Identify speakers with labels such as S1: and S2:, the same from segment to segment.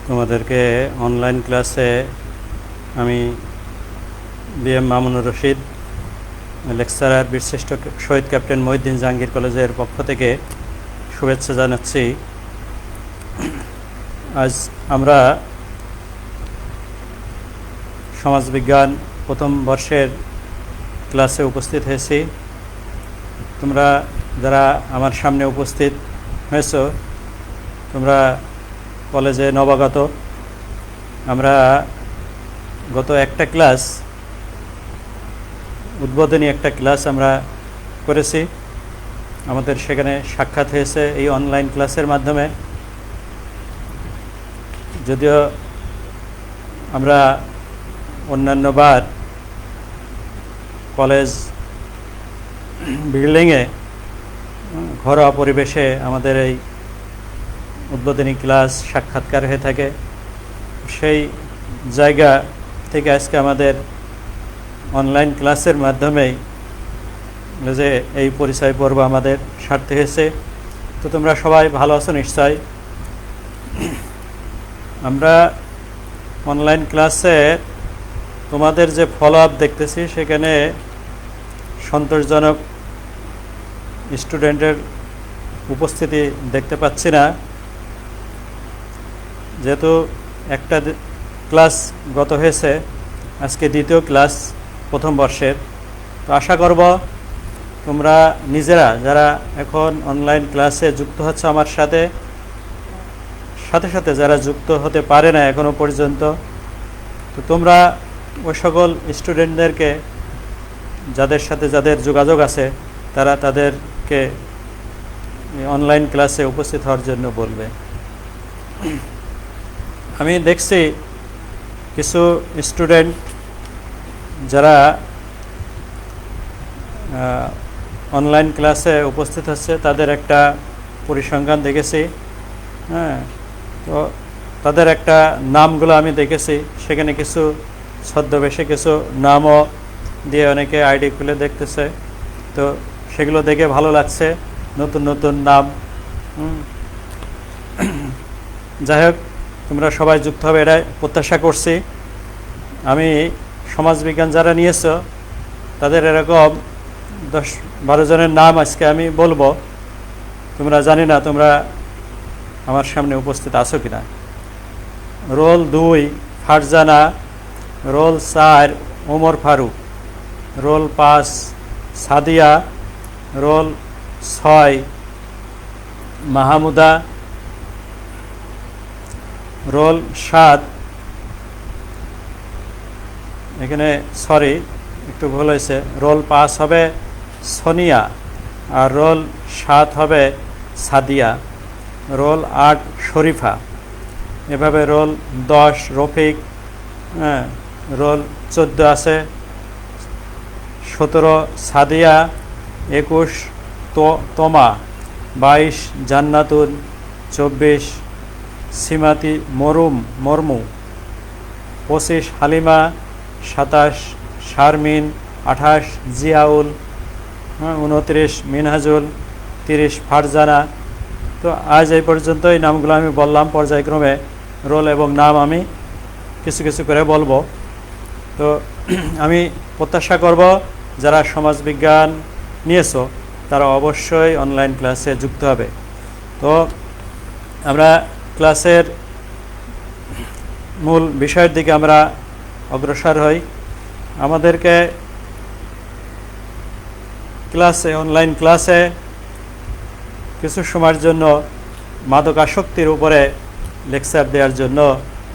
S1: তোমাদেরকে অনলাইন ক্লাসে আমি বিএম মামুনুর রশিদ, লেকচারার, বীরশ্রেষ্ঠ শহীদ ক্যাপ্টেন মহিউদ্দিন জাহাঙ্গীর কলেজের পক্ষ থেকে শুভেচ্ছা জানাচ্ছি। আজ আমরা সমাজবিজ্ঞান প্রথম বর্ষের ক্লাসে উপস্থিত হয়েছি। তোমরা যারা আমার সামনে উপস্থিত হয়েছ, তোমরা কলেজে নবাগত। আমরা গত একটা ক্লাস, উদ্বোধনী একটা ক্লাস আমরা করেছি। আমাদের সেখানে সাক্ষাৎ হয়েছে এই অনলাইন ক্লাসের মাধ্যমে। যদিও আমরা অন্যান্যবার কলেজ বিল্ডিংয়ে ঘরোয়া পরিবেশে আমাদের এই উদ্বোধনী ক্লাস সাক্ষাৎকার হয়ে থাকে, সেই জায়গা থেকে আজকে আমাদের অনলাইন ক্লাসের মাধ্যমেই যে এই পরিচয় পর্ব আমাদের সার্থক হয়েছে। তো তোমরা সবাই ভালো আছো নিশ্চয়। আমরা অনলাইন ক্লাসে তোমাদের যে ফলো আপ দেখতেছি, সেখানে সন্তোষজনক স্টুডেন্টের উপস্থিতি দেখতে পাচ্ছি না। যেহেতু একটা ক্লাস গত হয়েছে, আজকে দ্বিতীয় ক্লাস প্রথম বর্ষের। তো আশা করব তোমরা নিজেরা যারা এখন অনলাইন ক্লাসে যুক্ত হচ্ছে আমার সাথে সাথে যারা যুক্ত হতে পারে না এখনও পর্যন্ত, তো তোমরা ওই সকল স্টুডেন্টদেরকে যাদের সাথে যাদের যোগাযোগ আছে, তারা তাদেরকে অনলাইন ক্লাসে উপস্থিত হওয়ার জন্য বলবে। আমি দেখছি কিছু স্টুডেন্ট যারা অনলাইন ক্লাসে উপস্থিত হচ্ছে, তাদের একটা পরিসংখ্যান দেখেছি। হ্যাঁ, তো তাদের একটা নামগুলো আমি দেখেছি। সেখানে কিছু ছদ্মবেশে কিছু নামও দিয়ে অনেকে আইডি খুলে দেখতেছে। তো সেগুলো দেখে ভালো লাগছে, নতুন নতুন নাম। যাই হোক, তোমরা সবাই যুক্ত হবে এটাই প্রত্যাশা করছি। আমি সমাজবিজ্ঞান যারা নিয়েছ, তাদের এরকম 10-12 জনের নাম আজকে আমি বলবো। তোমরা জানি না তোমরা আমার সামনে উপস্থিত আছো কিনা। Roll 2 Farzana, roll 4 Omar Faruk, roll 5 Sadia, roll 6 Mahmuda, roll 7, এখানে সরি একটু ভুল হয়েছে, রোল 5 হবে সোনিয়া, আর রোল 7 হবে সাদিয়া, রোল 8 শরীফা, এভাবে রোল 10 রফিক, রোল 14 আছে 17 সাদিয়া, 21 তোমা, 22 জান্নাতুল, 24 সিমাতি মরমু, 25 হালিমা, 27 শারমিন, 28 জিয়াউল, 29 মিনহাজুল, 30 ফারজানা। তো আজ এই পর্যন্ত এই নামগুলো আমি বললাম। পর্যায়ক্রমে রোল এবং নাম আমি কিছু কিছু করে বলবো। তো আমি প্রত্যাশা করব যারা সমাজবিজ্ঞান নিয়েছো তারা অবশ্যই অনলাইন ক্লাসে যুক্ত হবে। তো আমরা ক্লাসের মূল বিষয়ের দিকে আমরা অগ্রসর হই। আমাদেরকে ক্লাসে, অনলাইন ক্লাসে কিছু সময়ের জন্য মাদকাসক্তির উপরে লেকচার দেওয়ার জন্য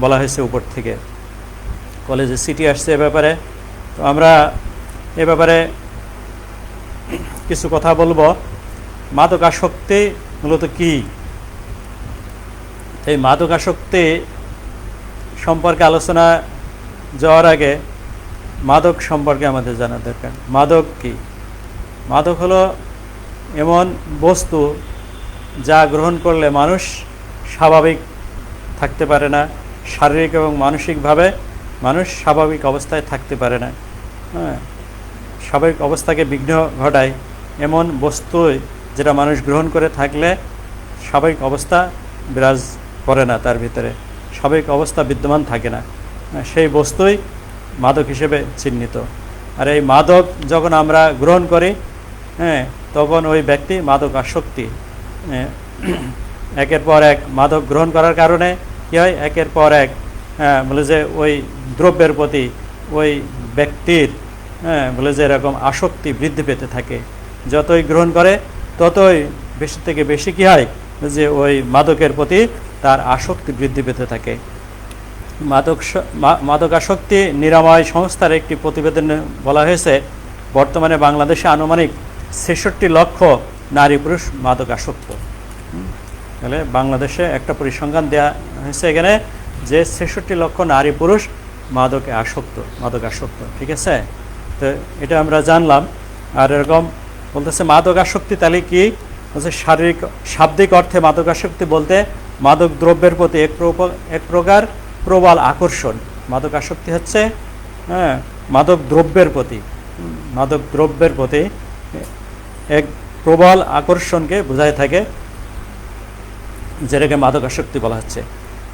S1: বলা হয়েছে উপর থেকে। কলেজে সিটি আসছে এ ব্যাপারে। তো আমরা এ ব্যাপারে কিছু কথা বলবো। মাদকাসক্তি মূলত কী? এই মাদকাসক্তি সম্পর্কে আলোচনা যাওয়ার আগে মাদক সম্পর্কে আমাদের জানা দরকার। মাদক কি? মাদক হলো এমন বস্তু যা গ্রহণ করলে মানুষ স্বাভাবিক থাকতে পারে না, শারীরিক এবং মানসিকভাবে মানুষ স্বাভাবিক অবস্থায় থাকতে পারে না। স্বাভাবিক অবস্থাকে বিঘ্ন ঘটায় এমন বস্তু যেটা মানুষ গ্রহণ করে থাকলে স্বাভাবিক অবস্থা বিরাজ করে না, তার ভিতরে স্বাভাবিক অবস্থা বিদ্যমান থাকে না, সেই বস্তুই মাদক হিসেবে চিহ্নিত। আর এই মাদক যখন আমরা গ্রহণ করি, তখন ওই ব্যক্তি মাদক আসক্তি, একের পর এক মাদক গ্রহণ করার কারণে কী হয়, একের পর এক বলে যে ওই দ্রব্যের প্রতি ওই ব্যক্তির বলে যে এরকম আসক্তি বৃদ্ধি পেতে থাকে। যতই গ্রহণ করে ততই বেশি থেকে বেশি কী হয়, যে ওই মাদকের প্রতি তার আসক্তি বৃদ্ধি পেতে থাকে। মাদকাসক্তি নিরাময় সংস্থার একটি প্রতিবেদনে বলা হয়েছে, বর্তমানে বাংলাদেশে আনুমানিক ৬৬ লক্ষ নারী পুরুষ মাদকাসক্ত। তাহলে বাংলাদেশে একটা পরিসংখ্যান দেওয়া হয়েছে এখানে যে ৬৬ লক্ষ নারী পুরুষ মাদকাসক্ত। ঠিক আছে, তো এটা আমরা জানলাম। আর এরকম বলতেছে মাদকাসক্তি তাহলে কি বলছে, শাব্দিক অর্থে মাদকাসক্তি বলতে মাদক দ্রব্যের প্রতি এক প্রকার প্রবল আকর্ষণ। মাদকাসক্তি হচ্ছে মাদক দ্রব্যের প্রতি এক প্রবল আকর্ষণকে বোঝায় থাকে, যেটাকে মাদকাসক্তি বলা হচ্ছে।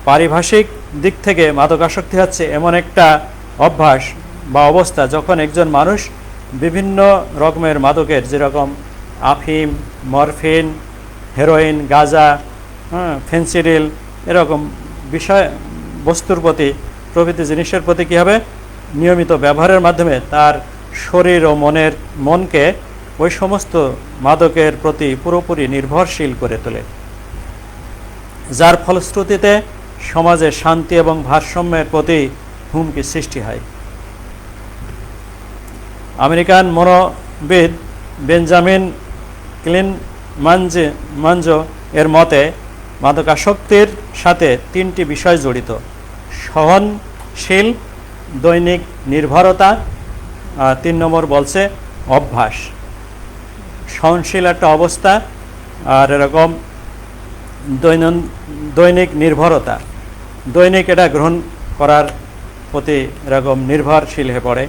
S1: পারিভাষিক দিক থেকে মাদকাসক্তি হচ্ছে এমন একটা অভ্যাস বা অবস্থা যখন একজন মানুষ বিভিন্ন রকমের মাদকের, যেরকম আফিম, মরফিন, হেরোইন, গাঁজা, ফেন্সিডিল, এরকম বস্তুর প্রতি, প্রভৃতি জিনিসের প্রতি কী হবে, নিয়মিত ব্যবহারের মাধ্যমে তার শরীর ও মনকে ওই সমস্ত মাদকের প্রতি পুরোপুরি নির্ভরশীল করে তোলে, যার ফলশ্রুতিতে সমাজে শান্তি এবং ভারসাম্যের প্রতি হুমকি সৃষ্টি হয়। আমেরিকান মনোবিদ বেঞ্জামিন ক্লিনমাঞ্জো এর মতে মাদকাসক্তির সাথে 3টি বিষয় জড়িত: সহনশীল দৈনিক নির্ভরতা, 3 নম্বর বলছে অভ্যাস। সহনশীল একটা অবস্থা, আর এরকম দৈনিক নির্ভরতা, দৈনিক এটা গ্রহণ করার প্রতি এরকম নির্ভরশীল হয়ে পড়ে,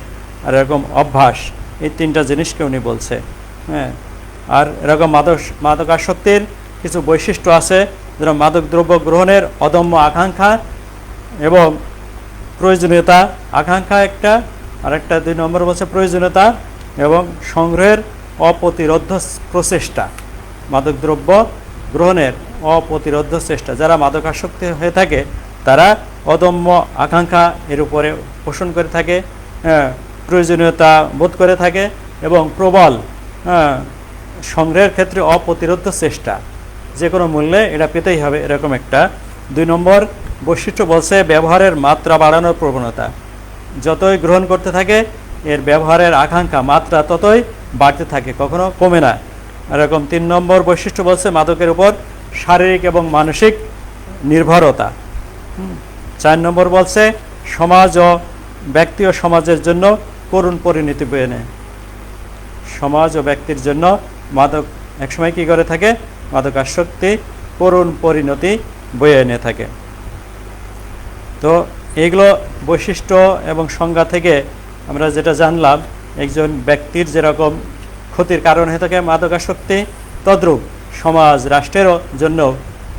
S1: আর এরকম অভ্যাস, এই 3টা জিনিসকে উনি বলছে। আর এরকম মাদকাসক্তির কিছু বৈশিষ্ট্য আছে, যেরকম মাদক দ্রব্য গ্রহণের অদম্য আকাঙ্ক্ষা এবং প্রয়োজনীয়তা, আকাঙ্ক্ষা একটা, আর একটা 2 নম্বর বলছে প্রয়োজনীয়তা এবং সংগ্রহের অপ্রতিরোধ্য প্রচেষ্টা। মাদক দ্রব্য গ্রহণের অপ্রতিরোধ্য চেষ্টা, যারা মাদকাসক্তি হয়ে থাকে তারা অদম্য আকাঙ্ক্ষা এর উপরে পোষণ করে থাকে, প্রয়োজনীয়তা বোধ করে থাকে এবং প্রবল সংগ্রহের ক্ষেত্রে অপ্রতিরোধ্য চেষ্টা, যে কোনো মূল্যে এটা পেতেই হবে, এরকম একটা। 2 নম্বর বৈশিষ্ট্য বলছে ব্যবহারের মাত্রা বাড়ানোর প্রবণতা। যতই গ্রহণ করতে থাকে এর ব্যবহারের আকাঙ্ক্ষা মাত্রা ততই বাড়তে থাকে, কখনো কমে না। এরকম 3 নম্বর বৈশিষ্ট্য বলছে মাদকের উপর শারীরিক এবং মানসিক নির্ভরতা। 4 নম্বর বলছে সমাজ ও ব্যক্তি ও সমাজের জন্য করুণ পরিণতি বয়ে নেয়। সমাজ ও ব্যক্তির জন্য মাদক একসময় কী করে থাকে, মাদকাসক্তি করুণ পরিণতি বয়ে এনে থাকে। তো এইগুলো বৈশিষ্ট্য এবং সংজ্ঞা থেকে আমরা যেটা জানলাম, একজন ব্যক্তির যেরকম ক্ষতির কারণ হয়ে থাকে মাদকাসক্তি, তদ্রূপ সমাজ রাষ্ট্রেরও জন্য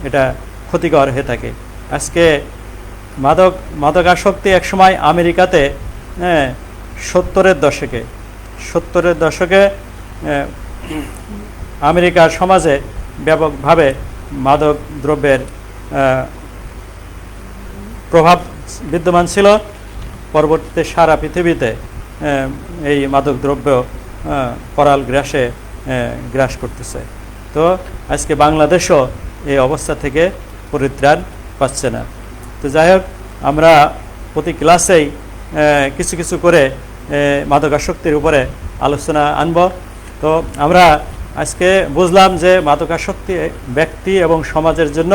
S1: এটা ক্ষতিকর হয়ে থাকে। আজকে মাদকাসক্তি একসময় আমেরিকাতে 70-এর দশকে আমেরিকার সমাজে ব্যাপকভাবে মাদক দ্রব্যের প্রভাব বিদ্যমান ছিল। পরবর্তীতে সারা পৃথিবীতে এই মাদক দ্রব্য করাল গ্রাস করতেছে। তো আজকে বাংলাদেশও এই অবস্থা থেকে পরিত্রাণ পাচ্ছে না। তো যাই হোক, আমরা প্রতি ক্লাসেই কিছু কিছু করে মাদকাসক্তির উপরে আলোচনা আনব। তো আমরা আজকে বুঝলাম যে মাদকাসক্তি ব্যক্তি এবং সমাজের জন্য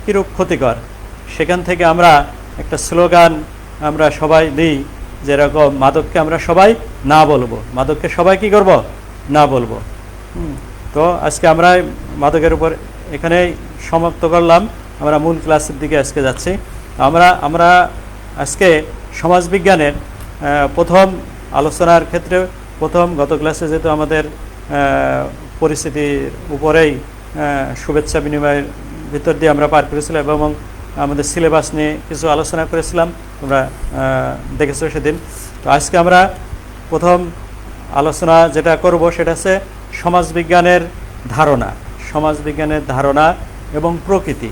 S1: কীরূপ ক্ষতিকর। সেখান থেকে আমরা একটা স্লোগান আমরা সবাই দিই, যেরকম মাদককে আমরা সবাই না বলবো, মাদককে সবাই কি করব, না বলবো। তো আজকে আমরা মাদকের উপর এখানেই সমাপ্ত করলাম। আমরা মূল ক্লাসের দিকে আজকে যাচ্ছি। আমরা আজকে সমাজবিজ্ঞানের প্রথম আলোচনার ক্ষেত্রে গত ক্লাসে যেহেতু আমাদের পরিস্থিতির উপরেই শুভেচ্ছা বিনিময়ের ভিতর দিয়ে আমরা পার করেছিলাম এবং আমাদের সিলেবাস নিয়ে কিছু আলোচনা করেছিলাম, তোমরা দেখেছো সেদিন। তো আজকে আমরা প্রথম আলোচনা যেটা করব সেটা হচ্ছে সমাজবিজ্ঞানের ধারণা এবং প্রকৃতি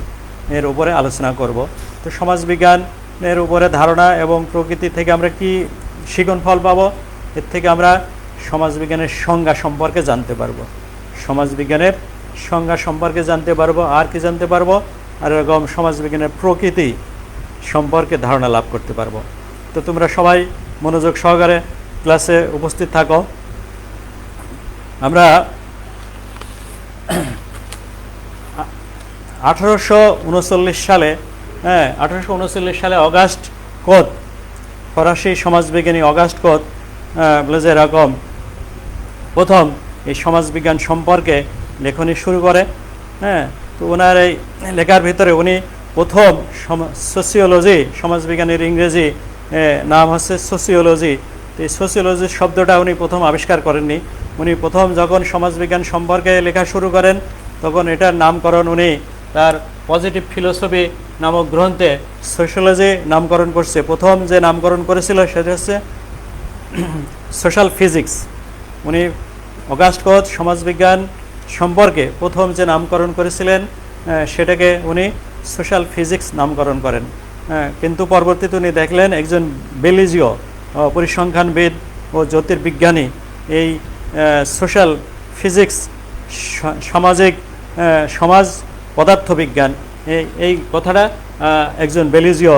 S1: এর উপরে আলোচনা করব। তো সমাজবিজ্ঞানের উপরে ধারণা এবং প্রকৃতি থেকে আমরা কি শিক্ষণফল পাবো? এর থেকে আমরা সমাজবিজ্ঞানের সংজ্ঞা সম্পর্কে জানতে পারবো, আর কি জানতে পারবো, আর এরকম সমাজবিজ্ঞানের প্রকৃতি সম্পর্কে ধারণা লাভ করতে পারবো। তো তোমরা সবাই মনোযোগ সহকারে ক্লাসে উপস্থিত থাকো। আমরা 1839 সালে অগাস্ট কোত, ফরাসি সমাজবিজ্ঞানী অগাস্ট কোত বলে যে এরকম প্রথম এই সমাজবিজ্ঞান সম্পর্কে লেখনী শুরু করে। তো ওনার এই লেখার ভিতরে উনি প্রথম সোসিওলজি, সমাজবিজ্ঞানের ইংরেজি নাম হচ্ছে সোসিওলজি। তো এই সোসিওলজি শব্দটা উনি প্রথম আবিষ্কার করেননি। উনি প্রথম যখন সমাজবিজ্ঞান সম্পর্কে লেখা শুরু করেন তখন এটার নামকরণ উনি তার পজিটিভ ফিলোসফি নামক গ্রন্থে সোশিওলজি নামকরণ করছে। প্রথম যে নামকরণ করেছিল সেটা হচ্ছে সোশ্যাল ফিজিক্স। উনি অগাস্ট কোত সমাজবিজ্ঞান সম্পর্কে প্রথম যে নামকরণ করেছিলেন সেটাকে উনি সোশ্যাল ফিজিক্স নামকরণ করেন। কিন্তু পরবর্তীতে উনি দেখলেন একজন বেলিজীয় পরিসংখ্যানবিদ ও জ্যোতির্বিজ্ঞানী এই সোশ্যাল ফিজিক্স, সমাজ পদার্থবিজ্ঞান, এই কথাটা একজন বেলিজীয়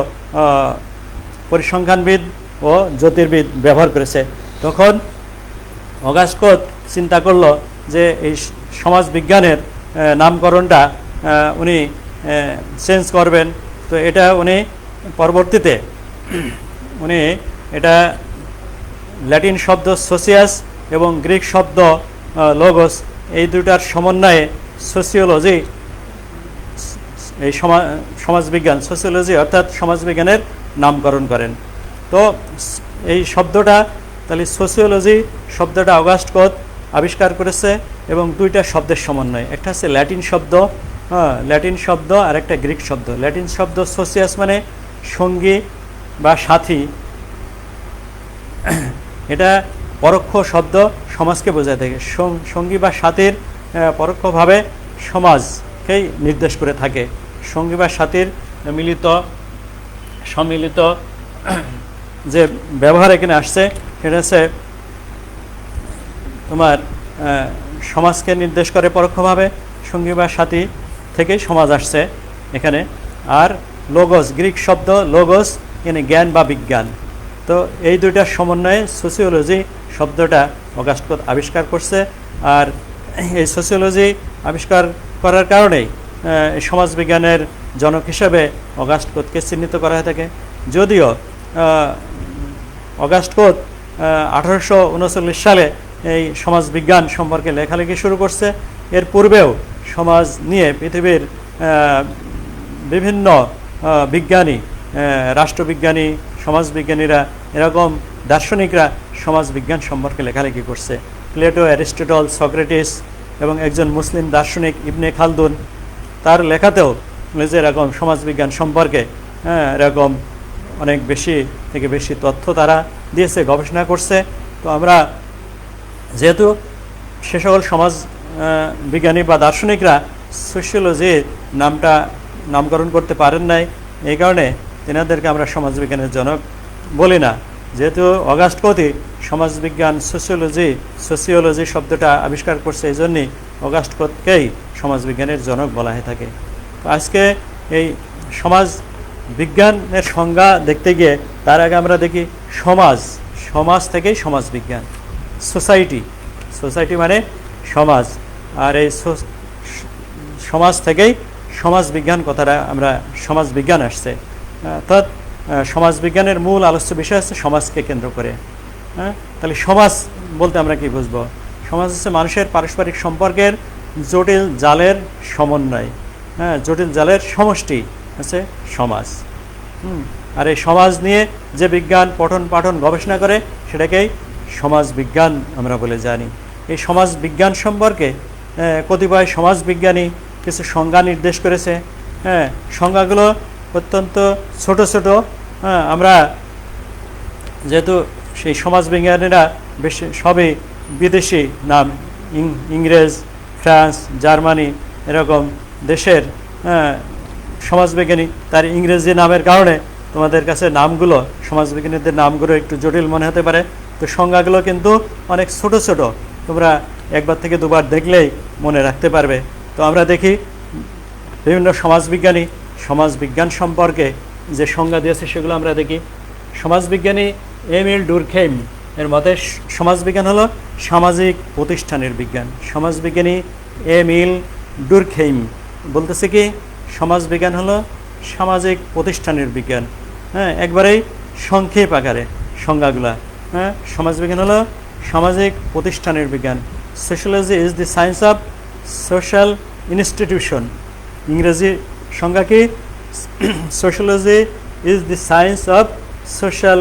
S1: পরিসংখ্যানবিদ ও জ্যোতির্বিদ ব্যবহার করেছে। তখন অগাস্ট কোত চিন্তা করলো যে এই সমাজবিজ্ঞানের নামকরণটা উনি চেঞ্জ করবেন। তো এটা উনি পরবর্তীতে এটা ল্যাটিন শব্দ সোসিয়াস এবং গ্রিক শব্দ লোগোস, এই দুটার সমন্বয়ে সোসিওলজি, এই সমাজবিজ্ঞান, সোসিওলজি অর্থাৎ সমাজবিজ্ঞানের নামকরণ করেন। তো এই শব্দটা তাহলে সোসিওলজি শব্দটা অগাস্ট কোত আবিষ্কার করেছে এবং দুইটা শব্দের সমন্বয়, একটা হচ্ছে ল্যাটিন শব্দ আর একটা গ্রিক শব্দ। ল্যাটিন শব্দ সোসিয়াস মানে সঙ্গী বা সাথী, এটা পরোক্ষ শব্দ, সমাজকে বোঝায় থাকে। সঙ্গী বা সাথীর পরোক্ষভাবে সমাজকেই নির্দেশ করে থাকে। সঙ্গী বা সাথীর সম্মিলিত যে ব্যবহার এখানে আসছে সেটা হচ্ছে তোমার সমাজকে নির্দেশ করে পরোক্ষভাবে, সঙ্গী বা সাথী থেকেই সমাজ আসছে এখানে। আর লোগোস, গ্রিক শব্দ লোগোস, এখানে জ্ঞান বা বিজ্ঞান। তো এই দুইটার সমন্বয়ে সোসিওলজি শব্দটা অগাস্ট কোত আবিষ্কার করছে। আর এই সোসিওলজি আবিষ্কার করার কারণেই সমাজবিজ্ঞানের জনক হিসেবে অগাস্ট কোতকে চিহ্নিত করা হয়ে থাকে। যদিও অগাস্ট কোত 1839 সালে এই সমাজবিজ্ঞান সম্পর্কে লেখালেখি শুরু করছে, এর পূর্বেও সমাজ নিয়ে পৃথিবীর বিভিন্ন বিজ্ঞানী, রাষ্ট্রবিজ্ঞানী, সমাজবিজ্ঞানীরা, এরকম দার্শনিকরা সমাজবিজ্ঞান সম্পর্কে লেখালেখি করছে। প্লেটো, অ্যারিস্টটল, সক্রেটিস এবং একজন মুসলিম দার্শনিক ইবনে খালদুন, তার লেখাতেও যে এরকম সমাজবিজ্ঞান সম্পর্কে এরকম অনেক বেশি তথ্য তারা দিয়েছে, গবেষণা করছে। তো আমরা যেহেতু সে সকল সমাজ বিজ্ঞানী বা দার্শনিকরা সোশিওলজির নামকরণ করতে পারেন নাই, এই কারণে তেনাদেরকে আমরা সমাজবিজ্ঞানের জনক বলি না। যেহেতু অগাস্ট কোতই সমাজবিজ্ঞান, সোসিওলজি শব্দটা আবিষ্কার করছে, এই জন্যই অগাস্ট কোতকেই সমাজবিজ্ঞানের জনক বলা হয়ে থাকে। তো আজকে এই সমাজ বিজ্ঞানের সংজ্ঞা দেখতে গিয়ে তার আগে আমরা দেখি সমাজ থেকেই সমাজবিজ্ঞান। সোসাইটি মানে সমাজ, আর এই সমাজ থেকেই সমাজবিজ্ঞান কথাটা আমরা সমাজবিজ্ঞান আসছে। অর্থাৎ সমাজবিজ্ঞানের মূল আলোচ্য বিষয় হচ্ছে সমাজকে কেন্দ্র করে। তাহলে সমাজ বলতে আমরা কি বুঝবো? সমাজ হচ্ছে মানুষের পারস্পরিক সম্পর্কের জটিল জালের সমন্বয়, জটিল জালের সমষ্টি হচ্ছে সমাজ। আর এই সমাজ নিয়ে যে বিজ্ঞান পঠন পাঠন গবেষণা করে সেটাকেই সমাজ বিজ্ঞান আমরা বলে জানি। এই সমাজ বিজ্ঞান সম্পর্কে কতিপয় সমাজবিজ্ঞানী কিছু সংজ্ঞা নির্দেশ করেছে। সংজ্ঞাগুলো অত্যন্ত ছোট ছোট। হ্যাঁ, আমরা যেহেতু সেই সমাজবিজ্ঞানীরা বেশি সবই বিদেশি নাম, ইংরেজ, ফ্রান্স, জার্মানি এরকম দেশের সমাজবিজ্ঞানী, তার ইংরেজি নামের কারণে তোমাদের কাছে নামগুলো, সমাজবিজ্ঞানীদের নামগুলো একটু জটিল মনে হতে পারে। তো সংজ্ঞাগুলো কিন্তু অনেক ছোট ছোট, তোমরা একবার থেকে দুবার দেখলেই মনে রাখতে পারবে। তো আমরা দেখি বিভিন্ন সমাজবিজ্ঞান সম্পর্কে যে সংজ্ঞা দিয়েছে সেগুলো আমরা দেখি। সমাজবিজ্ঞানী এমিল ডুরখেইম এর মতে সমাজবিজ্ঞান হলো সামাজিক প্রতিষ্ঠানের বিজ্ঞান। সমাজবিজ্ঞানী এমিল ডুরখেইম বলতেছে কি, সমাজবিজ্ঞান হলো সামাজিক প্রতিষ্ঠানের বিজ্ঞান। হ্যাঁ, একবারেই সংক্ষেপ আকারে সংজ্ঞাগুলা। হ্যাঁ, সমাজবিজ্ঞান হলো সামাজিক প্রতিষ্ঠানের বিজ্ঞান। Sociology is the science of social institution. ইংরেজি সংজ্ঞা কি? Sociology is the science of social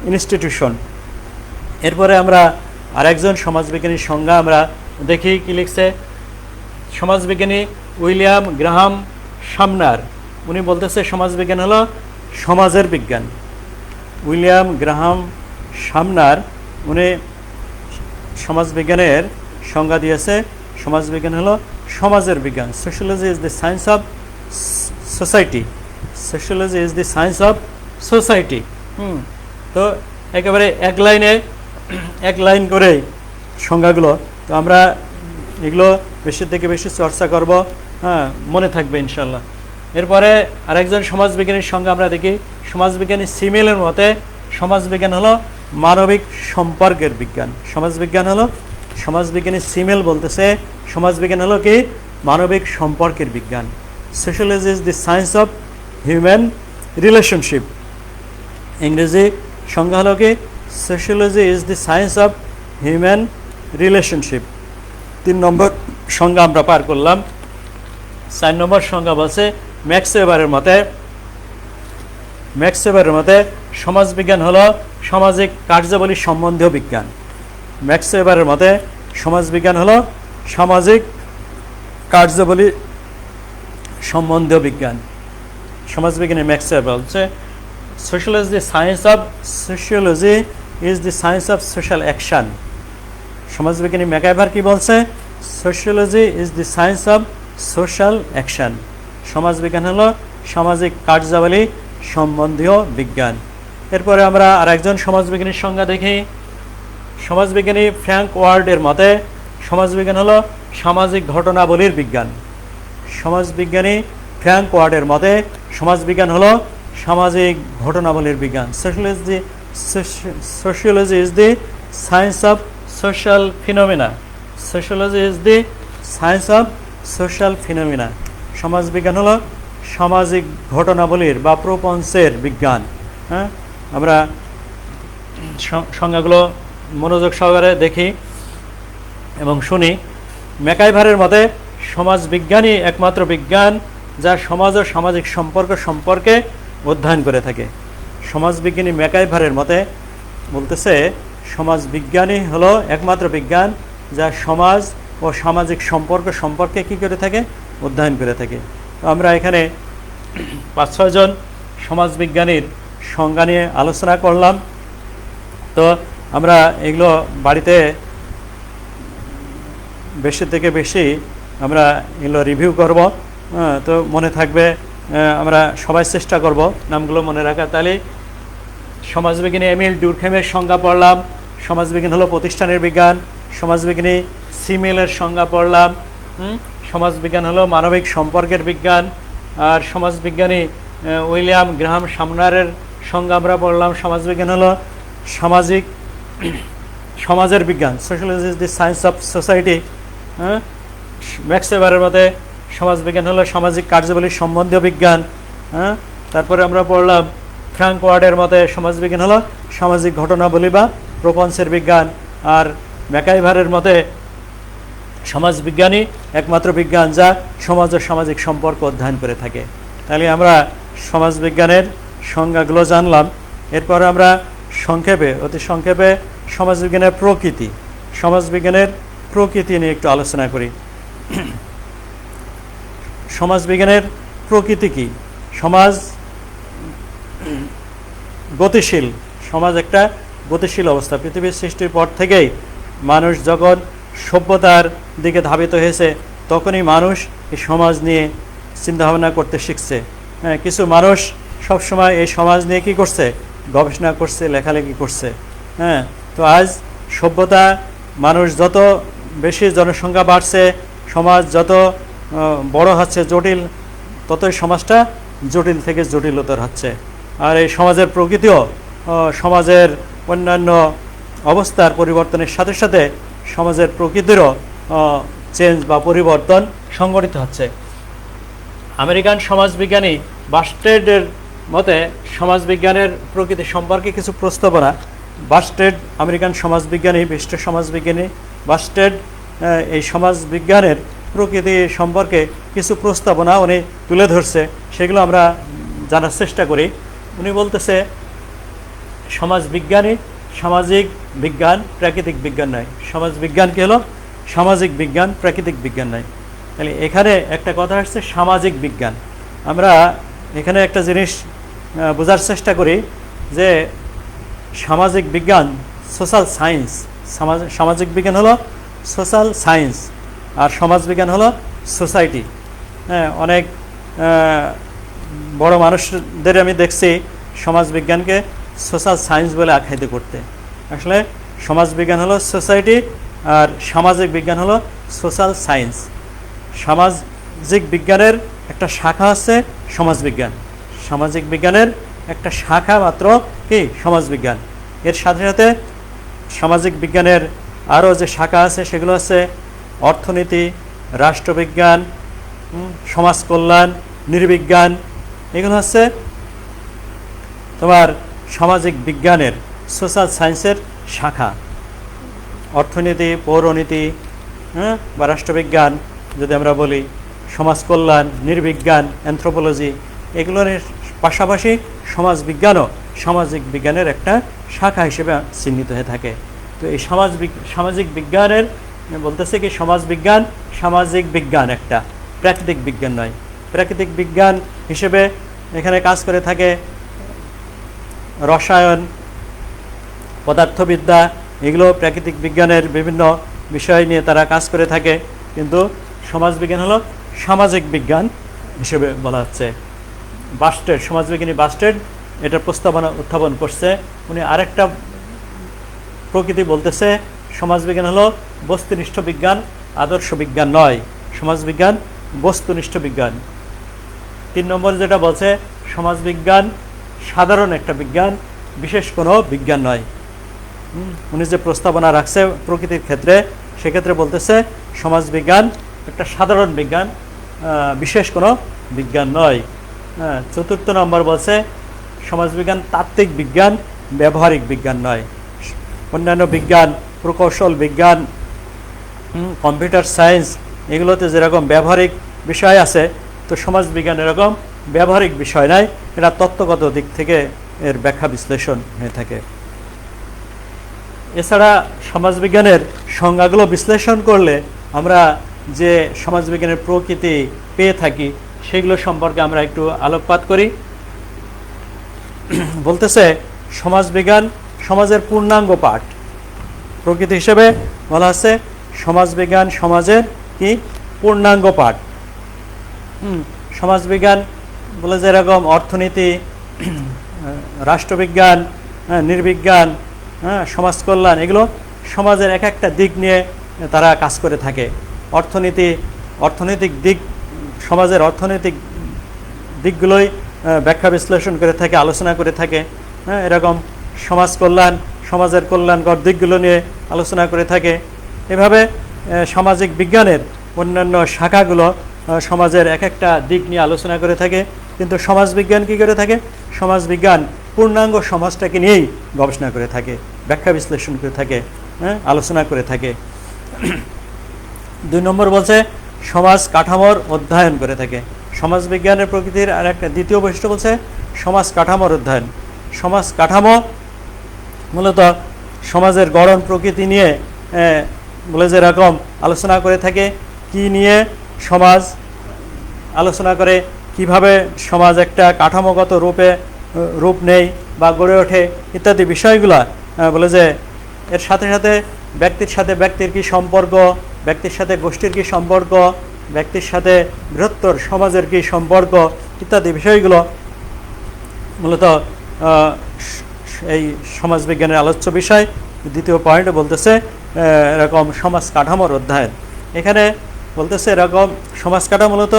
S1: institution. এরপরে আমরা আরেকজন সমাজবিজ্ঞানীর সংজ্ঞা আমরা দেখি কি লিখছে। সমাজবিজ্ঞানী উইলিয়াম গ্রাহাম সামনার, উনি বলতেছে সমাজবিজ্ঞান হলো সমাজের বিজ্ঞান। উইলিয়াম গ্রাহাম সামনার উনি সমাজবিজ্ঞানের সংজ্ঞা দিয়েছে, সমাজবিজ্ঞান হলো সমাজের বিজ্ঞান। Sociology is the science of society. Sociology is the science of society. তো একেবারে এক লাইন করে সংজ্ঞাগুলো। তো আমরা এগুলো বেশি থেকে বেশি চর্চা করব, হ্যাঁ, মনে থাকবে ইনশাল্লাহ। এরপরে আরেকজন সমাজবিজ্ঞানীর সংজ্ঞা আমরা দেখি। সমাজবিজ্ঞানী সিমেলের মতে সমাজবিজ্ঞান হলো মানবিক সম্পর্কের বিজ্ঞান। সমাজবিজ্ঞানী সিমেল বলতেছে সমাজবিজ্ঞান হলো কি, মানবিক সম্পর্কের বিজ্ঞান। Sociology is the science of human relationship. ইংরেজি সংজ্ঞা হলো কি, sociology is the science of human relationship. 3 নম্বর সংজ্ঞা আমরা পার করলাম। 4 নম্বর সংজ্ঞা বলছে ম্যাক্স ওয়েবারের মতে সমাজবিজ্ঞান হলো সামাজিক কার্যাবলী সম্বন্ধীয় বিজ্ঞান। ম্যাক্স ওয়েবারের মতে সমাজবিজ্ঞান হলো সামাজিক কার্যাবলী সম্বন্ধীয় বিজ্ঞান। সমাজবিজ্ঞানী ম্যাক্স ওয়েবার বলছে sociology is the science of social action. সমাজবিজ্ঞানী ম্যাকাইভার কি বলছে? Sociology is the science of social action. সমাজবিজ্ঞান হলো সামাজিক কার্যাবলী সম্বন্ধীয় বিজ্ঞান। এরপরে আমরা আরেকজন সমাজবিজ্ঞানীর সংজ্ঞা দেখি। সমাজবিজ্ঞানী ফ্র্যাঙ্ক ওয়ার্ডের মতে সমাজবিজ্ঞান হলো সামাজিক ঘটনাবলীর বিজ্ঞান। সমাজবিজ্ঞানী ফ্র্যাঙ্ক ওয়ার্ডের মতে সমাজবিজ্ঞান হলো সামাজিক ঘটনাবলীর বিজ্ঞান। Sociology is the science of social phenomena. Sociology is the science of social phenomena. সমাজবিজ্ঞান হলো সামাজিক ঘটনাবলীর বা প্রপঞ্চের বিজ্ঞান। হ্যাঁ, আমরা সংজ্ঞাগুলো মনোযোগ সহকারে দেখি এবং শুনি। ম্যাকাইভারের মতে সমাজবিজ্ঞানই একমাত্র বিজ্ঞান যা সমাজ ও সামাজিক সম্পর্কে অধ্যয়ন করে থাকে। সমাজবিজ্ঞানী ম্যাকাইভারের মতে বলতেছে সমাজবিজ্ঞানই হলো একমাত্র বিজ্ঞান যা সমাজ ও সামাজিক সম্পর্কে কী করে থাকে? অধ্যয়ন করে থাকে। তো আমরা এখানে 5-6 জন সমাজবিজ্ঞানীর সংজ্ঞা নিয়ে আলোচনা করলাম। তো আমরা এগুলো বাড়িতে বেশি থেকে বেশি আমরা এগুলো রিভিউ করব। তো মনে থাকবে, আমরা সবাই চেষ্টা করব নামগুলো মনে রাখা। তাহলে সমাজবিজ্ঞানী এমিল ডুরখেইমের সংজ্ঞা পড়লাম, সমাজবিজ্ঞান হলো প্রতিষ্ঠানের বিজ্ঞান। সমাজবিজ্ঞানী সিমেলের সংজ্ঞা পড়লাম, সমাজবিজ্ঞান হলো মানবিক সম্পর্কের বিজ্ঞান। আর সমাজবিজ্ঞানী উইলিয়াম গ্রাহাম সামনারের সংজ্ঞা আমরা পড়লাম, সমাজবিজ্ঞান হলো সমাজের বিজ্ঞান। Sociology is the science of society. Max ওয়েবারের মতে সমাজবিজ্ঞান হলো সামাজিক কার্যাবলী সম্বন্ধীয় বিজ্ঞান। তারপরে আমরা পড়লাম ফ্র্যাঙ্ক ওয়ার্ডের মতে সমাজবিজ্ঞান হলো সামাজিক ঘটনাবলী বা প্রপঞ্চের বিজ্ঞান। আর ম্যাকাইভারের মতে সমাজবিজ্ঞানই একমাত্র বিজ্ঞান যা সমাজ ও সামাজিক সম্পর্ক অধ্যয়ন করে থাকে। তাহলে আমরা সমাজবিজ্ঞানের সংজ্ঞাগুলো জানলাম। এরপরে আমরা অতি সংক্ষেপে সমাজবিজ্ঞানের প্রকৃতি নিয়ে একটু আলোচনা করি। সমাজবিজ্ঞানের প্রকৃতি কি? সমাজ গতিশীল সমাজ, একটা গতিশীল অবস্থা। পৃথিবীর সৃষ্টির পর থেকেই মানুষ যখন সভ্যতার দিকে ধাবিত হয়েছে তখনই মানুষ এই সমাজ নিয়ে চিন্তাভাবনা করতে শিখছে। হ্যাঁ, কিছু মানুষ সবসময় এই সমাজ নিয়ে কী করছে, গবেষণা করছে, লেখালেখি করছে। হ্যাঁ, তো আজ সভ্যতা, মানুষ যত বেশি জনসংখ্যা বাড়ছে, সমাজ যত বড় হচ্ছে, জটিল, ততই সমাজটা জটিল থেকে জটিলতর হচ্ছে। আর এই সমাজের প্রকৃতিও সমাজের অন্যান্য অবস্থার পরিবর্তনের সাথে সাথে সমাজের প্রকৃতিরও চেঞ্জ বা পরিবর্তন সংঘটিত হচ্ছে। আমেরিকান সমাজবিজ্ঞানী বাস্টেডের মতে সমাজবিজ্ঞানের প্রকৃতি সম্পর্কে কিছু প্রস্তাবনা, বাস্টেড আমেরিকান সমাজবিজ্ঞানী, বিশিষ্ট সমাজবিজ্ঞানী বাস্টেড এই সমাজবিজ্ঞানের প্রকৃতি সম্পর্কে কিছু প্রস্তাবনা উনি তুলে ধরছে, সেগুলো আমরা জানার চেষ্টা করি। উনি বলতেছে সমাজবিজ্ঞানী সামাজিক বিজ্ঞান, প্রাকৃতিক বিজ্ঞান নয়। সমাজবিজ্ঞান কি হলো? সামাজিক বিজ্ঞান, প্রাকৃতিক বিজ্ঞান নয়। তাহলে এখানে একটা কথা আসছে সামাজিক বিজ্ঞান। আমরা এখানে একটা জিনিস বোঝার চেষ্টা করি যে সামাজিক বিজ্ঞান সোশ্যাল সায়েন্স, সামাজিক বিজ্ঞান হলো সোশ্যাল সায়েন্স, আর সমাজবিজ্ঞান হলো সোসাইটি। হ্যাঁ, অনেক বড় মানুষদের আমি দেখছি সমাজবিজ্ঞানকে সোশ্যাল সায়েন্স বলে আখ্যায়িত করতে। আসলে সমাজবিজ্ঞান হলো সোসাইটি আর সামাজিক বিজ্ঞান হলো সোশ্যাল সায়েন্স। সামাজিক বিজ্ঞানের একটা শাখা আছে সমাজবিজ্ঞান, সামাজিক বিজ্ঞানের একটা শাখা মাত্র কি সমাজবিজ্ঞান। এর সাথে সাথে সামাজিক বিজ্ঞানের আরও যে শাখা আছে সেগুলো আছে অর্থনীতি, রাষ্ট্রবিজ্ঞান, সমাজ কল্যাণ, নৃবিজ্ঞান। এগুলো হচ্ছে তোমার সামাজিক বিজ্ঞানের সোশ্যাল সায়েন্সের শাখা। অর্থনীতি, পৌরনীতি, হ্যাঁ, বা রাষ্ট্রবিজ্ঞান যদি আমরা বলি, সমাজ কল্যাণ, নৃবিজ্ঞান, অ্যানথ্রোপোলজি, এগুলোর পাশাপাশি সমাজবিজ্ঞানও সামাজিক বিজ্ঞানের একটা শাখা হিসেবে চিহ্নিত হয়ে থাকে। তো এই সামাজিক বিজ্ঞানের বলতেছে কি সমাজবিজ্ঞান সামাজিক বিজ্ঞান, একটা প্রাকৃতিক বিজ্ঞান নয়। প্রাকৃতিক বিজ্ঞান হিসেবে এখানে কাজ করে থাকে রসায়ন, পদার্থবিদ্যা, এগুলো প্রাকৃতিক বিজ্ঞানের বিভিন্ন বিষয় নিয়ে তারা কাজ করে থাকে। কিন্তু সমাজবিজ্ঞান হলো সামাজিক বিজ্ঞান হিসেবে বলা হচ্ছে। বাস্টেড, সমাজবিজ্ঞানী বাস্টেড এটার প্রস্তাবনা উত্থাপন করছে। উনি আরেকটা প্রকৃতি বলতেছে সমাজবিজ্ঞান হলো বস্তুনিষ্ঠ বিজ্ঞান, আদর্শ বিজ্ঞান নয়। সমাজবিজ্ঞান বস্তুনিষ্ঠ বিজ্ঞান। 3 নম্বর যেটা বলছে সমাজবিজ্ঞান সাধারণ একটা বিজ্ঞান, বিশেষ কোনো বিজ্ঞান নয়। উনি যে প্রস্তাবনা রাখছে প্রকৃতির ক্ষেত্রে, সেক্ষেত্রে বলতেছে সমাজবিজ্ঞান একটা সাধারণ বিজ্ঞান, বিশেষ কোনো বিজ্ঞান নয়। 4 নম্বর বলছে সমাজবিজ্ঞান তাত্ত্বিক বিজ্ঞান, ব্যবহারিক বিজ্ঞান নয়। অন্যান্য বিজ্ঞান, প্রকৌশল বিজ্ঞান, কম্পিউটার সায়েন্স, এগুলোতে যেরকম ব্যবহারিক বিষয় আছে, তো সমাজবিজ্ঞান এরকম ব্যবহারিক বিষয় নয়। এটা তত্ত্বগত দিক থেকে এর ব্যাখ্যা বিশ্লেষণ হয়ে থাকে। এছাড়া সমাজবিজ্ঞানের সংজ্ঞাগুলো বিশ্লেষণ করলে আমরা যে সমাজবিজ্ঞানের প্রকৃতি পেয়ে থাকি সেগুলো সম্পর্কে আমরা একটু আলোকপাত করি। বলতেছে সমাজবিজ্ঞান সমাজের পূর্ণাঙ্গ পাঠ। প্রকৃতি হিসেবে বলা আছে সমাজবিজ্ঞান সমাজের কি পূর্ণাঙ্গ পাঠ। সমাজবিজ্ঞান বলে যেরকম অর্থনীতি, রাষ্ট্রবিজ্ঞান, নৃবিজ্ঞান, সমাজ কল্যাণ, এগুলো সমাজের এক একটা দিক নিয়ে তারা কাজ করে থাকে। অর্থনৈতিক দিক, সমাজের অর্থনৈতিক দিকগুলোই ব্যাখ্যা বিশ্লেষণ করে থাকে, আলোচনা করে থাকে। এরকম সমাজ কল্যাণ সমাজের কল্যাণকর দিকগুলো নিয়ে আলোচনা করে থাকে। এভাবে সামাজিক বিজ্ঞানের অন্যান্য শাখাগুলো সমাজের এক একটা দিক নিয়ে আলোচনা করে থাকে। কিন্তু সমাজবিজ্ঞান কী করে থাকে? সমাজবিজ্ঞান পূর্ণাঙ্গ সমাজটাকে নিয়েই গবেষণা করে থাকে, ব্যাখ্যা বিশ্লেষণ করে থাকে, আলোচনা করে থাকে। 2 নম্বর বলছে সমাজ কাঠামোর অধ্যয়ন করে থাকে। সমাজবিজ্ঞানের প্রকৃতির আর একটা দ্বিতীয় বৈশিষ্ট্য বলছে সমাজ কাঠামোর অধ্যয়ন। সমাজ কাঠামো মূলত সমাজের গড়ন প্রকৃতি নিয়ে বলে যেরকম আলোচনা করে থাকে, কি নিয়ে সমাজ আলোচনা করে, কিভাবে সমাজ একটা কাঠামোগত রূপে রূপ নেই বা গড়ে ওঠে ইত্যাদি বিষয়গুলো বলে যে এর সাথে সাথে ব্যক্তির কী সম্পর্ক, ব্যক্তির সাথে গোষ্ঠীর কী সম্পর্ক, ব্যক্তির সাথে বৃহত্তর সমাজের কী সম্পর্ক ইত্যাদি বিষয়গুলো মূলত এই সমাজবিজ্ঞানের আলোচ্য বিষয়। দ্বিতীয় পয়েন্টে বলতেছে এরকম সমাজ কাঠামোর অধ্যয়ন। এখানে বলতেছে এরকম সমাজ কাঠামো মূলত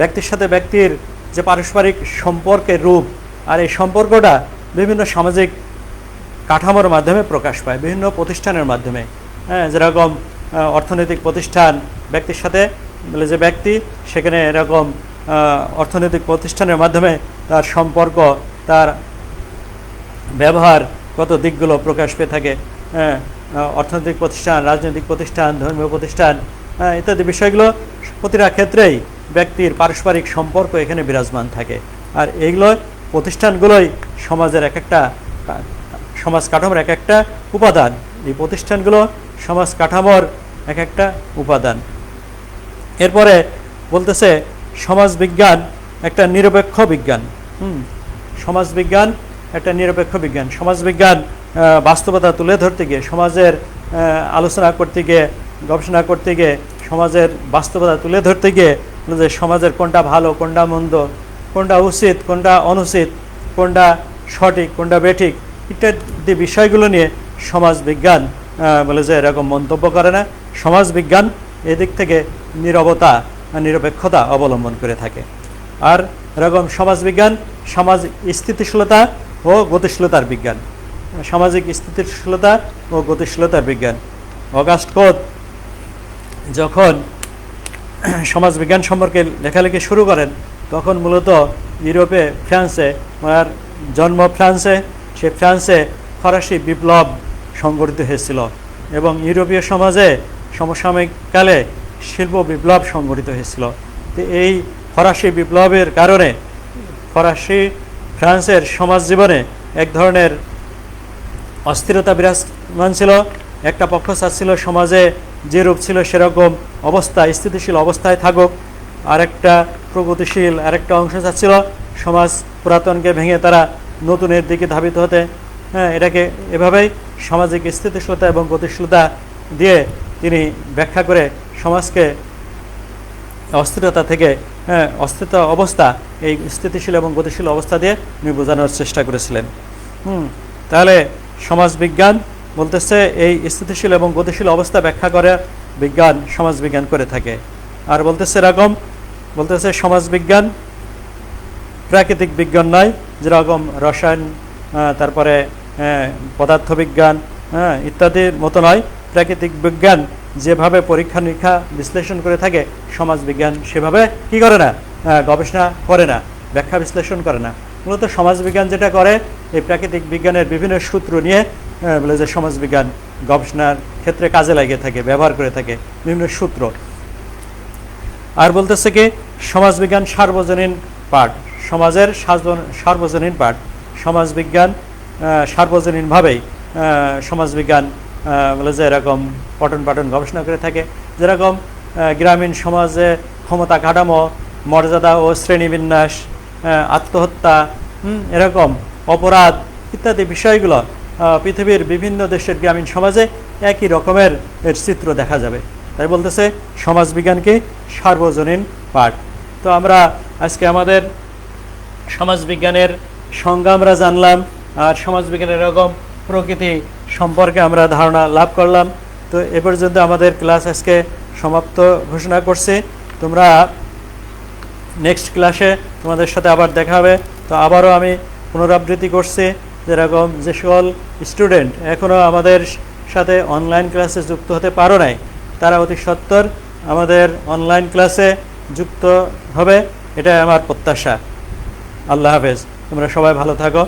S1: ব্যক্তির সাথে ব্যক্তির যে পারস্পরিক সম্পর্কের রূপ, আর এই সম্পর্কটা বিভিন্ন সামাজিক কাঠামোর মাধ্যমে প্রকাশ পায়, বিভিন্ন প্রতিষ্ঠানের মাধ্যমে। যেরকম অর্থনৈতিক প্রতিষ্ঠান ব্যক্তির সাথে বলে যে ব্যক্তি, সেখানে এরকম অর্থনৈতিক প্রতিষ্ঠানের মাধ্যমে তার সম্পর্ক, তার ব্যবহার কত দিকগুলো প্রকাশ পেয়ে থাকে। অর্থনৈতিক প্রতিষ্ঠান, রাজনৈতিক প্রতিষ্ঠান, ধর্মীয় প্রতিষ্ঠান ইত্যাদি বিষয়গুলো প্রতিটা ক্ষেত্রেই ব্যক্তির পারস্পরিক সম্পর্ক এখানে বিরাজমান থাকে। আর এইগুলো প্রতিষ্ঠানগুলোই সমাজের এক একটা সমাজ কাঠামোর এক একটা উপাদান। এই প্রতিষ্ঠানগুলো সমাজ কাঠামোর এক একটা উপাদান। এরপরে বলতেছে সমাজবিজ্ঞান একটা নিরপেক্ষ বিজ্ঞান। সমাজবিজ্ঞান একটা নিরপেক্ষ বিজ্ঞান। সমাজবিজ্ঞান বাস্তবতা তুলে ধরতে গিয়ে, সমাজের আলোচনা করতে গিয়ে, গবেষণা করতে গিয়ে, সমাজের বাস্তবতা তুলে ধরতে গিয়ে যে সমাজের কোনটা ভালো, কোনটা মন্দ, কোনটা উচিত, কোনটা অনুচিত, কোনটা সঠিক, কোনটা বেঠিক ইত্যাদি বিষয়গুলো নিয়ে সমাজবিজ্ঞান বলে যে এরকম মন্তব্য করে না। সমাজবিজ্ঞান এদিক থেকে নীরবতা, নিরপেক্ষতা অবলম্বন করে থাকে। আর এরকম সমাজবিজ্ঞান সমাজ স্থিতিশীলতা ও গতিশীলতার বিজ্ঞান। সামাজিক স্থিতিশীলতা ও গতিশীলতার বিজ্ঞান। অগাস্ট কোত যখন সমাজবিজ্ঞান সম্পর্কে লেখালেখি শুরু করেন, তখন মূলত ইউরোপে, ফ্রান্সে, ওনার জন্ম ফ্রান্সে, সে ফ্রান্সে ফরাসি বিপ্লব সংগঠিত হয়েছিল এবং ইউরোপীয় সমাজে সমসাময়িককালে শিল্প বিপ্লব সংগঠিত হয়েছিল। তো এই ফরাসি বিপ্লবের কারণে ফ্রান্সের সমাজ জীবনে এক ধরনের অস্থিরতা বিরাজমান ছিল। একটা পক্ষ চাচ্ছিল সমাজে যে রূপ ছিল সেরকম অবস্থা, স্থিতিশীল অবস্থায় থাকুক, আরেকটা প্রগতিশীল আরেকটা অংশ চাচ্ছিল সমাজ পুরাতনকে ভেঙে তারা নতুনের দিকে ধাবিত হতে। এটাকে এভাবেই সামাজিক স্থিতিশীলতা এবং গতিশীলতা দিয়ে তিনি ব্যাখ্যা করে সমাজকে অস্থিরতা থেকে অস্থির অবস্থা, এই স্থিতিশীল এবং গতিশীল অবস্থা দিয়ে উনি বোঝানোর চেষ্টা করেছিলেন। তাহলে সমাজবিজ্ঞান বলতেছে এই স্থিতিশীল এবং গতিশীল অবস্থা ব্যাখ্যা করে বিজ্ঞান, সমাজবিজ্ঞান করে থাকে। আর বলতেছে এরকম, বলতেছে সমাজবিজ্ঞান প্রাকৃতিক বিজ্ঞান নয়, যেরকম রসায়ন, তারপরে পদার্থবিজ্ঞান ইত্যাদির মতো নয়। প্রাকৃতিক বিজ্ঞান যেভাবে পরীক্ষা নিরীক্ষা বিশ্লেষণ করে থাকে, সমাজবিজ্ঞান সেভাবে কি করে না, গবেষণা করে না, ব্যাখ্যা বিশ্লেষণ করে না। মূলত সমাজবিজ্ঞান যেটা করে, এই প্রাকৃতিক বিজ্ঞানের বিভিন্ন সূত্র নিয়ে বলে যে সমাজবিজ্ঞান গবেষণার ক্ষেত্রে কাজে লাগিয়ে থাকে, ব্যবহার করে থাকে বিভিন্ন সূত্র। আর বলতেছে কি সমাজবিজ্ঞান সার্বজনীন পাঠ, সমাজের সার্বজনীন পাঠ। সমাজবিজ্ঞান সার্বজনীনভাবেই সমাজবিজ্ঞান বলে যে এরকম পঠন পাঠন গবেষণা করে থাকে। যেরকম গ্রামীণ সমাজে ক্ষমতা কাঠামো, মর্যাদা ও শ্রেণীবিন্যাস, আত্মহত্যা, এরকম অপরাধ ইত্যাদি বিষয়গুলো পৃথিবীর বিভিন্ন দেশের গ্রামীণ সমাজে একই রকমের এর চিত্র দেখা যাবে। তাই বলতেছে সমাজবিজ্ঞানকে সার্বজনীন পাঠ। তো আমরা আজকে আমাদের সমাজবিজ্ঞানের সংজ্ঞা আমরা জানলাম, আর সমাজবিজ্ঞানের এরকম প্রকৃতি সম্পর্কে আমরা ধারণা লাভ করলাম। তো এ পর্যন্ত আমাদের ক্লাস আজকে সমাপ্ত ঘোষণা করছি। তোমরা নেক্সট ক্লাসে তোমাদের সাথে আবার দেখা হবে। তো আবারও আমি পুনরাবৃত্তি করছি, যেরকম যে সকল স্টুডেন্ট এখনও আমাদের সাথে অনলাইন ক্লাসে যুক্ত হতে পারো নাই, তারা অতি সত্বর আমাদের অনলাইন ক্লাসে যুক্ত হবে, এটা আমার প্রত্যাশা। আল্লাহ হাফেজ, তোমরা সবাই ভালো থাকো।